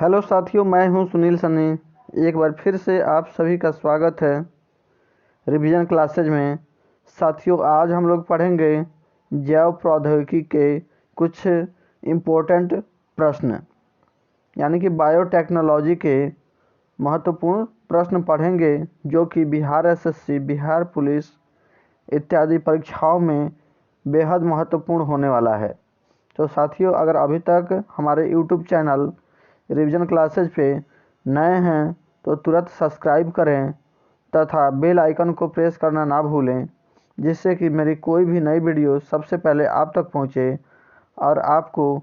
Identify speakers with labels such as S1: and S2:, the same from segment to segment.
S1: Hello साथियों, मैं हूं सुनील सन्नी। एक बार फिर से आप सभी का स्वागत है रिवीजन क्लासेज में। साथियों, आज हम लोग पढ़ेंगे जैव प्रौद्योगिकी के कुछ इम्पोर्टेंट प्रश्न, यानी कि बायोटेक्नोलॉजी के महत्वपूर्ण प्रश्न पढ़ेंगे, जो कि बिहार एसएससी, बिहार पुलिस इत्यादि परीक्षाओं में बेहद महत्वपूर्ण होने वाला है। तो साथियों, अगर अभी तक हमारे यूट्यूब चैनल रिवीजन क्लासेज पे नए हैं तो तुरंत सब्सक्राइब करें तथा बेल आइकन को प्रेस करना ना भूलें, जिससे कि मेरी कोई भी नई वीडियो सबसे पहले आप तक पहुंचे और आपको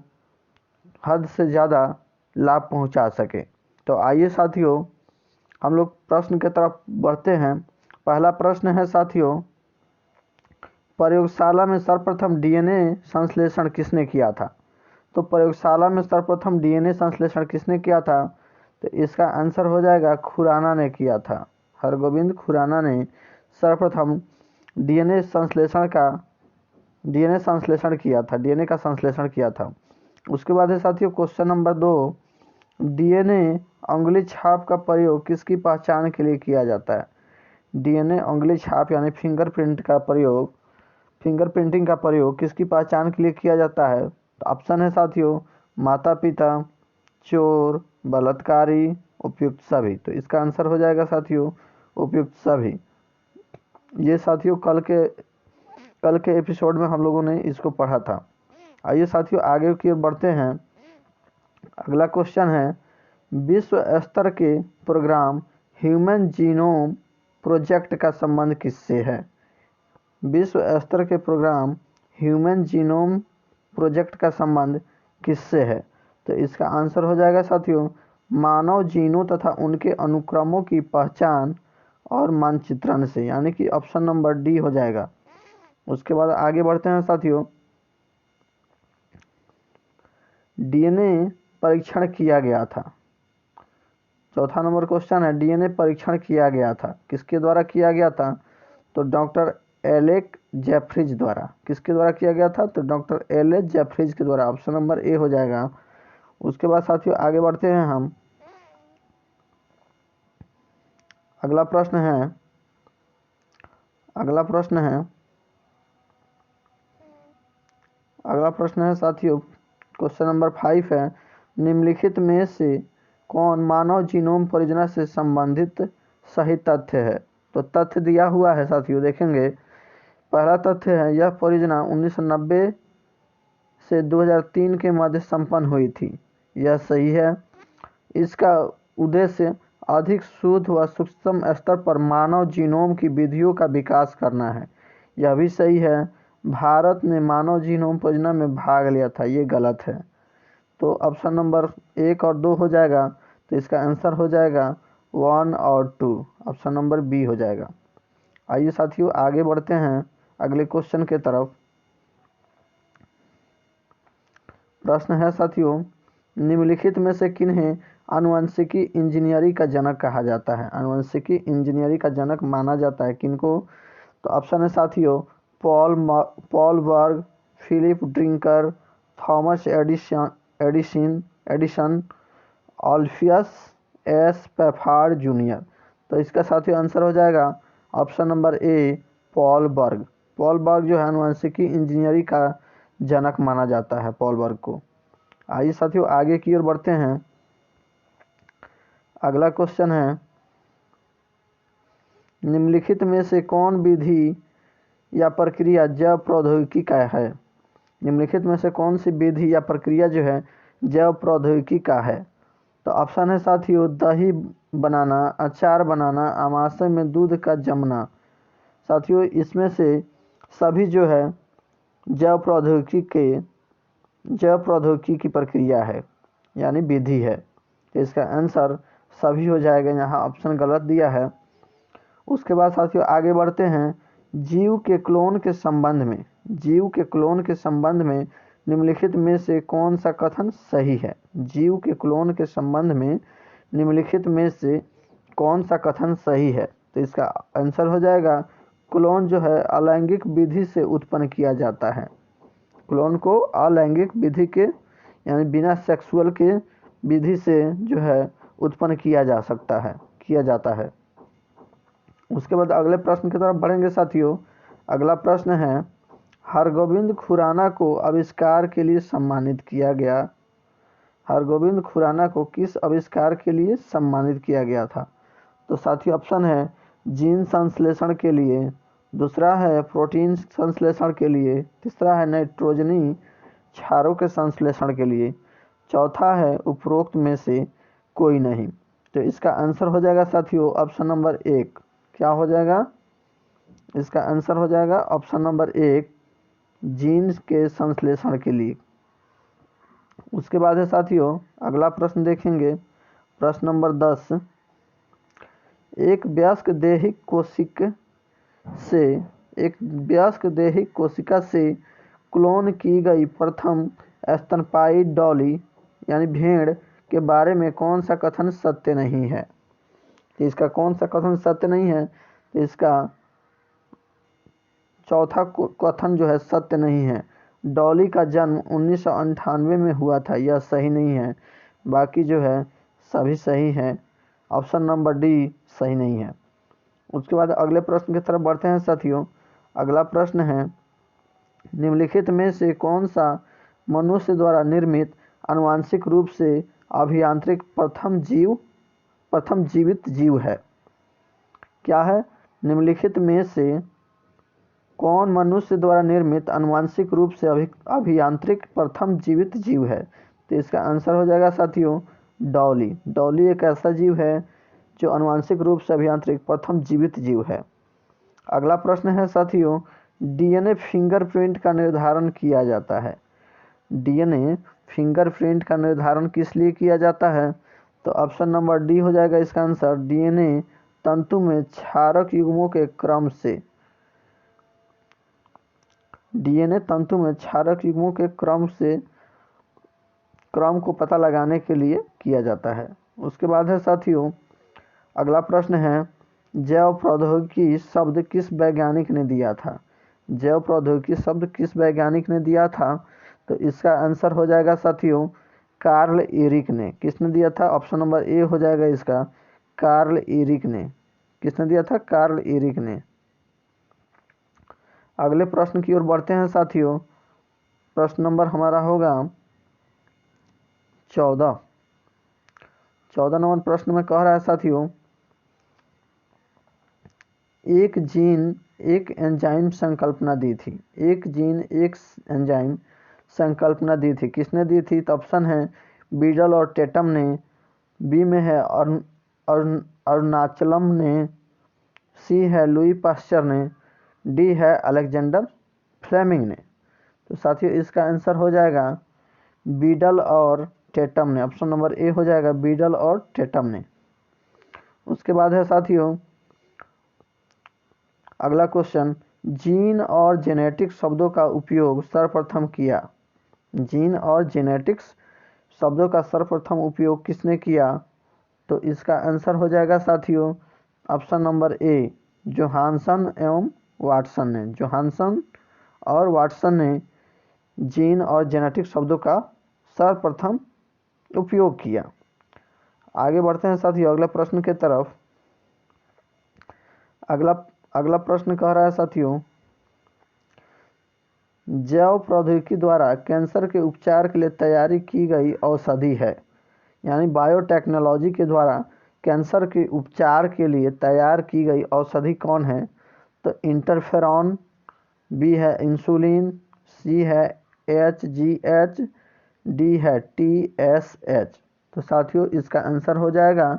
S1: हद से ज़्यादा लाभ पहुंचा सके। तो आइए साथियों, हम लोग प्रश्न की तरफ बढ़ते हैं। पहला प्रश्न है साथियों, प्रयोगशाला में सर्वप्रथम डीएनए संश्लेषण किसने किया था? तो प्रयोगशाला में सर्वप्रथम डीएनए संश्लेषण किसने किया था? तो इसका आंसर हो जाएगा खुराना ने किया था। हरगोविंद खुराना ने सर्वप्रथम डीएनए का संश्लेषण किया था। उसके बाद है साथियों क्वेश्चन नंबर 2, डीएनए उंगली छाप का प्रयोग किसकी पहचान के लिए किया जाता है? डीएनए उंगली छाप यानी फिंगरप्रिंटिंग का प्रयोग किसकी पहचान के लिए किया जाता है? तो ऑप्शन है साथियों माता पिता, चोर, बलात्कारी, उपयुक्त सभी। तो इसका आंसर हो जाएगा साथियों उपयुक्त सभी। ये साथियों कल के एपिसोड में हम लोगों ने इसको पढ़ा था। आइए साथियों आगे की ओर बढ़ते हैं। अगला क्वेश्चन है, विश्व स्तर के प्रोग्राम ह्यूमन जीनोम प्रोजेक्ट का संबंध किससे है? विश्व स्तर के प्रोग्राम ह्यूमन जीनोम प्रोजेक्ट का संबंध किससे है? तो इसका आंसर हो जाएगा साथियों मानव जीनों तथा उनके अनुक्रमों की पहचान और मानचित्रण से, यानी कि ऑप्शन नंबर डी हो जाएगा। उसके बाद आगे बढ़ते हैं साथियों, डीएनए परीक्षण किया गया था। चौथा नंबर क्वेश्चन है, डीएनए परीक्षण किया गया था, किसके द्वारा किया गया था? तो डॉक्टर एलेक जेफरीज द्वारा। किसके द्वारा किया गया था? तो डॉक्टर एलेक जेफरीज के द्वारा। ऑप्शन नंबर ए हो जाएगा। उसके बाद साथियों आगे बढ़ते हैं हम। अगला प्रश्न है साथियों क्वेश्चन नंबर 5 है, निम्नलिखित में से कौन मानव जीनोम परियोजना से संबंधित सही तथ्य है? तो तथ्य दिया हुआ है साथियों, देखेंगे। पहला तथ्य है, यह परियोजना 1990 से 2003 के मध्य संपन्न हुई थी। यह सही है। इसका उद्देश्य अधिक शुद्ध व सूक्ष्म स्तर पर मानव जीनोम की विधियों का विकास करना है। यह भी सही है। भारत ने मानव जीनोम परियोजना में भाग लिया था, ये गलत है। तो ऑप्शन नंबर 1 और 2 हो जाएगा। तो इसका आंसर हो जाएगा 1 और 2, ऑप्शन नंबर बी हो जाएगा। आइए साथियों आगे बढ़ते हैं अगले क्वेश्चन के तरफ। प्रश्न है साथियों, निम्नलिखित में से किन्हें आनुवंशिकी इंजीनियरिंग का जनक कहा जाता है? आनुवंशिकी इंजीनियरिंग का जनक माना जाता है किनको? तो ऑप्शन है साथियों Paul Berg, Philip Drinker, Thomas Edison, Alpheus S Paffard junior. तो इसका साथियों आंसर हो जाएगा option number A Paul Berg. Paul Berg जो है आनुवंशिकी इंजीनियरिंग का जनक माना जाता है, पॉल बर्ग को। आइए साथियों आगे की ओर बढ़ते हैं। अगला क्वेश्चन है, निम्नलिखित में से कौन विधि या प्रक्रिया जैव प्रौद्योगिकी का है? निम्नलिखित में से कौन सी विधि या प्रक्रिया जो है जैव प्रौद्योगिकी का है? तो ऑप्शन है साथियों दही बनाना, अचार बनाना, आमाशय में दूध का जमना। साथियों इसमें से सभी जो है जैव प्रौद्योगिकी की प्रक्रिया है, यानी विधि है। तो इसका आंसर सभी हो जाएगा, यहाँ ऑप्शन गलत दिया है। उसके बाद साथियों आगे बढ़ते हैं, जीव के क्लोन के संबंध में निम्नलिखित में से कौन सा कथन सही है? जीव के क्लोन के संबंध में निम्नलिखित में से कौन सा कथन सही है? तो इसका आंसर हो जाएगा क्लोन जो है अलैंगिक विधि से उत्पन्न किया जाता है। क्लोन को अलैंगिक विधि के यानी बिना सेक्सुअल के विधि से जो है उत्पन्न किया जाता है। उसके बाद अगले प्रश्न की तरफ बढ़ेंगे साथियों। अगला प्रश्न है, हरगोविंद खुराना को आविष्कार के लिए सम्मानित किया गया। हरगोविंद खुराना को किस आविष्कार के लिए सम्मानित किया गया था? तो साथियों ऑप्शन है जीन संश्लेषण के लिए, दूसरा है प्रोटीन संश्लेषण के लिए, तीसरा है नाइट्रोजनी क्षारों के संश्लेषण के लिए, चौथा है उपरोक्त में से कोई नहीं। तो इसका आंसर हो जाएगा साथियों ऑप्शन नंबर 1। क्या हो जाएगा? इसका आंसर हो जाएगा ऑप्शन नंबर 1, जीन के संश्लेषण के लिए। उसके बाद है साथियों अगला प्रश्न देखेंगे, प्रश्न नंबर 10। एक वयस्क देहिक कोशिका से क्लोन की गई प्रथम स्तनपायी डॉली यानी भेड़ के बारे में कौन सा कथन सत्य नहीं है? तो इसका कौन सा कथन सत्य नहीं है? तो इसका चौथा कथन जो है सत्य नहीं है। डॉली का जन्म 1998 में हुआ था, यह सही नहीं है। बाकी जो है सभी सही है। ऑप्शन नंबर डी सही नहीं है। उसके बाद अगले प्रश्न की तरफ बढ़ते हैं साथियों। अगला प्रश्न है, निम्नलिखित में से कौन सा मनुष्य द्वारा निर्मित आनुवंशिक रूप से अभियांत्रिक प्रथम जीवित जीव है? क्या है? निम्नलिखित में से कौन मनुष्य द्वारा निर्मित आनुवंशिक रूप से अभियांत्रिक प्रथम जीवित जीव है? तो इसका आंसर हो जाएगा साथियों डॉली। डॉली एक ऐसा जीव है जो आनुवंशिक रूप से अभियांत्रिक प्रथम जीवित जीव है। अगला प्रश्न है साथियों, डीएनए फिंगरप्रिंट का निर्धारण किया जाता है। डीएनए फिंगरप्रिंट का निर्धारण किस लिए किया जाता है? तो ऑप्शन नंबर डी हो जाएगा इसका आंसर, डीएनए तंतु में क्षारक युग्मों के क्रम से। डीएनए तंतु में क्षारक युग्मों के क्रम को पता लगाने के लिए किया जाता है। उसके बाद है साथियों अगला प्रश्न है, जैव प्रौद्योगिकी शब्द किस वैज्ञानिक ने दिया था? जैव प्रौद्योगिकी शब्द किस वैज्ञानिक ने दिया था? तो इसका आंसर हो जाएगा साथियों कार्ल एरिक ने। किसने दिया था? ऑप्शन नंबर ए हो जाएगा इसका, कार्ल एरिक ने। किसने दिया था? कार्ल एरिक ने। अगले प्रश्न की ओर बढ़ते हैं साथियों। प्रश्न नंबर हमारा होगा 14। 14 नंबर प्रश्न में कह रहा है साथियों, एक जीन एक एंजाइम संकल्पना दी थी। एक जीन एक एंजाइम संकल्पना दी थी, किसने दी थी? तो ऑप्शन है बीडल और टेटम ने, बी में है अरुणाचलम ने, सी है लुई पास्चर ने, डी है अलेक्जेंडर फ्लेमिंग ने। तो साथियों इसका आंसर हो जाएगा बीडल और टेटम ने। ऑप्शन नंबर ए हो जाएगा बीडल और टेटम ने। उसके बाद है साथियों अगला क्वेश्चन, जीन और जेनेटिक्स शब्दों का उपयोग सर्वप्रथम किया। जीन और जेनेटिक्स शब्दों का सर्वप्रथम उपयोग किसने किया? तो इसका आंसर हो जाएगा साथियों ऑप्शन नंबर ए, जोहानसन एवं वाटसन ने। जोहानसन और वाटसन ने जीन और जेनेटिक्स शब्दों का सर्वप्रथम उपयोग किया। आगे बढ़ते हैं साथियों अगले प्रश्न की तरफ। अगला प्रश्न कह रहा है साथियों, जैव प्रौद्योगिकी द्वारा कैंसर के उपचार के लिए तैयारी की गई औषधि है। यानी बायोटेक्नोलॉजी के द्वारा कैंसर के उपचार के लिए तैयार की गई औषधि कौन है? तो इंटरफेरॉन, बी है इंसुलिन, सी है HGH, डी है TSH। तो साथियों इसका आंसर हो जाएगा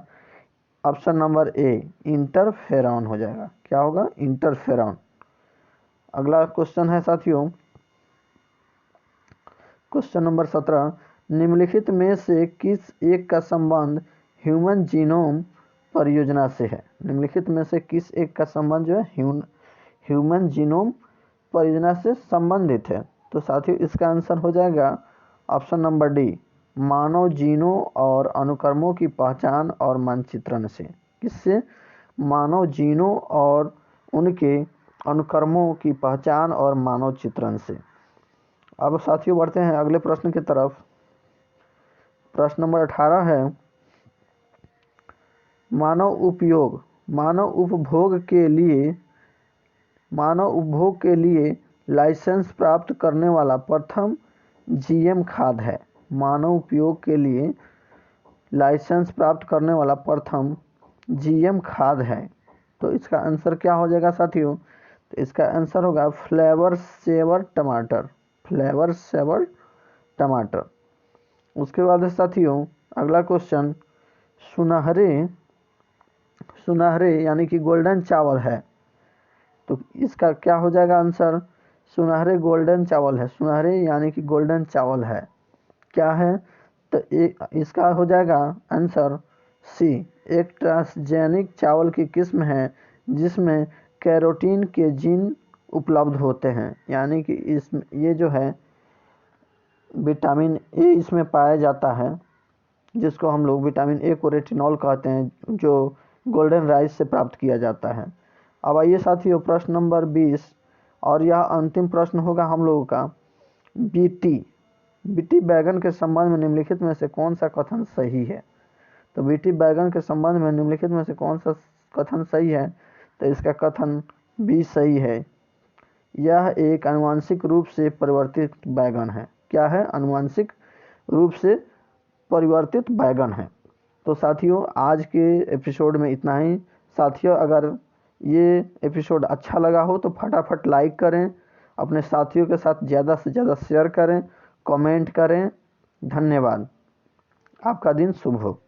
S1: ऑप्शन नंबर ए, इंटरफेरॉन हो जाएगा। क्या होगा? इंटरफेरॉन। अगला क्वेश्चन है साथियों क्वेश्चन नंबर 17, निम्नलिखित में से किस एक का संबंध ह्यूमन जीनोम परियोजना से है? निम्नलिखित में से किस एक का संबंध जो है ह्यूमन जीनोम परियोजना से संबंधित है? तो साथियों इसका आंसर हो जाएगा ऑप्शन नंबर डी, मानव जीनों और अनुक्रमों की पहचान और मानचित्रण से। किससे? मानव जीनों और उनके अनुक्रमों की पहचान और मानव चित्रण से। अब साथियों बढ़ते हैं अगले प्रश्न की तरफ। प्रश्न नंबर 18 है मानव उपभोग के लिए लाइसेंस प्राप्त करने वाला प्रथम जीएम खाद है। मानव उपयोग के लिए लाइसेंस प्राप्त करने वाला प्रथम जीएम खाद है। तो इसका आंसर क्या हो जाएगा साथियों? तो इसका आंसर होगा फ्लेवर सेवर टमाटर। उसके बाद साथियों अगला क्वेश्चन सुनहरे यानी कि गोल्डन चावल है। तो इसका क्या हो जाएगा आंसर? सुनहरे यानी कि गोल्डन चावल है। क्या है? तो इसका हो जाएगा आंसर सी, एक ट्रांसजेनिक चावल की किस्म है जिसमें कैरोटीन के जीन उपलब्ध होते हैं। यानी कि ये जो है विटामिन ए इसमें पाया जाता है, जिसको हम लोग विटामिन ए को रेटिनॉल कहते हैं, जो गोल्डन राइस से प्राप्त किया जाता है। अब आइए साथियों प्रश्न नंबर 20, और यह अंतिम प्रश्न होगा हम लोगों का। बीटी बैगन के संबंध में निम्नलिखित में से कौन सा कथन सही है? तो बीटी बैगन के संबंध में निम्नलिखित में से कौन सा कथन सही है? तो इसका कथन बी सही है। यह एक आनुवंशिक रूप से परिवर्तित बैगन है। क्या है? आनुवंशिक रूप से परिवर्तित बैगन है। तो साथियों आज के एपिसोड में इतना ही। साथियों अगर ये एपिसोड अच्छा लगा हो तो फटाफट लाइक करें, अपने साथियों के साथ ज़्यादा से ज़्यादा शेयर करें, कमेंट करें। धन्यवाद। आपका दिन शुभ हो।